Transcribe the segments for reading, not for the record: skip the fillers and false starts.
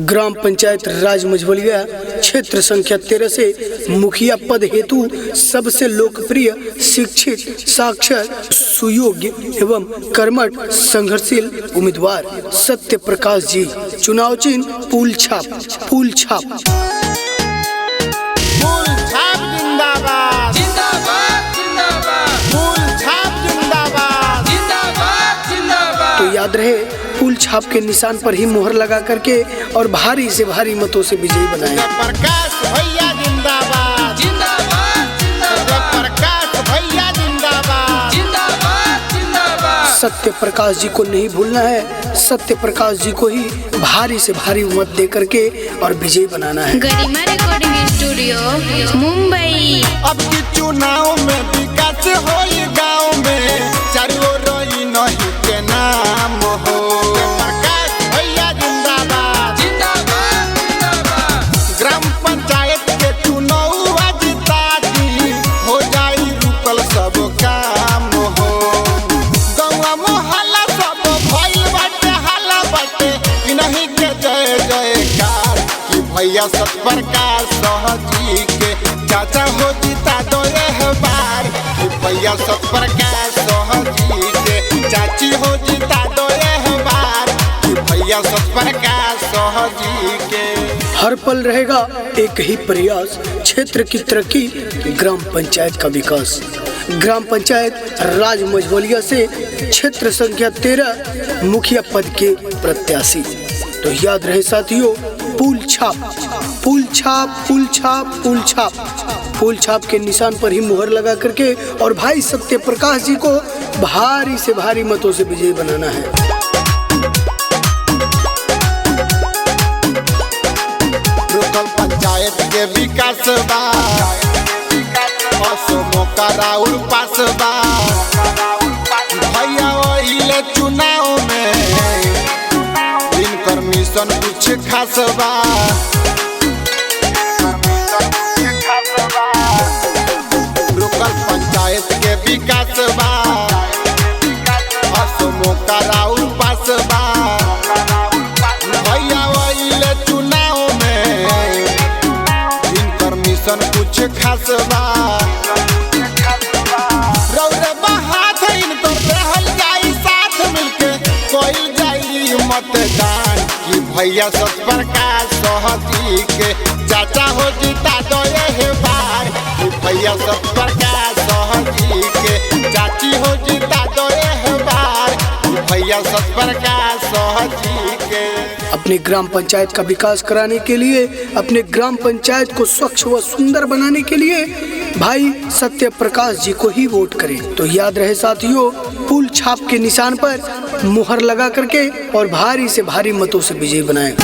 Gram panchayat राज मझवलिया क्षेत्र संख्या 13 से मुखिया पद हेतु सबसे लोकप्रिय, शिक्षित, साक्षर, सुयोग्य एवं कर्मठ संघर्षशील उम्मीदवार सत्य प्रकाश जी। चुनाव चिन्ह फूल छाप। फूल छाप जिंदाबाद जिंदाबाद जिंदाबाद। फूल छाप जिंदाबाद जिंदाबाद जिंदाबाद। तो याद रहे, फूल छाप के निशान पर ही मुहर लगा करके और भारी से भारी मतों से विजयी बनाएं। प्रकाश भैया जिंदाबाद जिंदाबाद जिंदाबाद। प्रकाश भैया जिंदाबाद जिंदाबाद जिंदाबाद। सत्य प्रकाश जी को नहीं भूलना है, सत्य प्रकाश जी को ही भारी से भारी मत दे करके और विजयी बनाना है। गरिमा रिकॉर्डिंग स्टूडियो मुंबई। अब की चुनाव में विकास होई गाँव में, चारों ओर नहीं के नाम हो। प्रकाश भैया जिंदाबाद जिंदाबाद जिंदाबाद। ग्राम पंचायत के चुनाव जिता दी, हो जाई रुकल सब काम हो। गौवा मोहल्ला सब भइल बाटे हाला बाटे, इन्हीं के जय जयकार कि भैया सत्प्रकाश जी के चाचा हो जीता दो यह बार। कि भैया सत्प्रकाश जी के चाची हो जीता दो यह बार। कि भैया सत्प्रकाश जी के हर पल रहेगा एक ही प्रयास, क्षेत्र की तरक्की, ग्राम पंचायत का विकास। ग्राम पंचायत राज मझवलिया से क्षेत्र संख्या 13 मुखिया पद के प्रत्याशी। तो याद रहे साथियों, फूल छाप। फूल छाप फूल छाप फूल छाप। फूल छाप के निशान पर ही मुहर लगा करके और भाई सत्य प्रकाश जी को भारी से भारी मतों से विजयी बनाना है। रुकल पंचायत के विकास बा, मौका राउर पास बा। भैया ओहिले चुनाव में इनकर मिशन कुछ खास बा। रुकल पंचायत के विकास बा, मौका राउर पास बा। भैया ओहिले चुनाव में इनकर मिशन कुछ खास बा। रौरे बहात इनकर रहल जाई साथ मिलके, कोइल जाई मतदान। कि भैया सत्प्रकाश जी के चाचा हो जीता दो यह बार। कि भैया सत्प्रकाश जी के चाची हो जीता दो यह बार। कि भैया सत्प्रकाश जी के अपने ग्राम पंचायत का विकास कराने के लिए, अपने ग्राम पंचायत को स्वच्छ व सुंदर बनाने के लिए भाई सत्य प्रकाश जी को ही वोट करें। तो याद रहे साथियों, फूल छाप के निशान पर मुहर लगा करके और भारी से भारी मतों से विजयी बनाएं।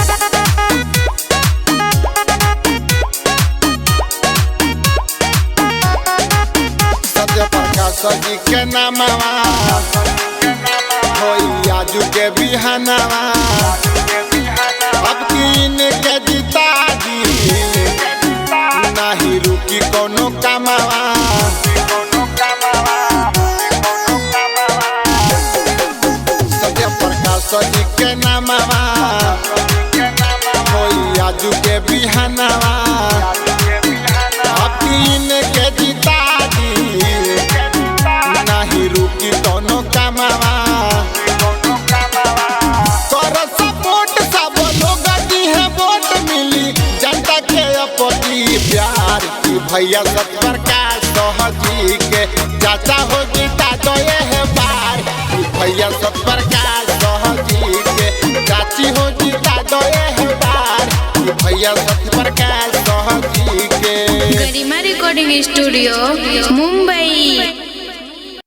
सत्य प्रकाश जी के नामवा होई आजू के बिहानवा। अब कीन के जीता दी, नहीं रुकी कोनो कामवा। सत्य प्रकाश जी के नामवा होई आजू के बिहानवा। अब कीन के जीता दी, नहीं रुकी कोनो कामवा। कर सपोर्ट सब लोग दी है, वोट मिली जनता के अपनी प्यार। की भैया सत्प्रकाश जी के चाचा हो जीता दो यह बार। कि भैया सत्प्रकाश जी के चाची हो जीता दो यह बार। कि भैया सत्प्रकाश जी के गरिमा रिकॉर्डिंग स्टूडियो मुंबई।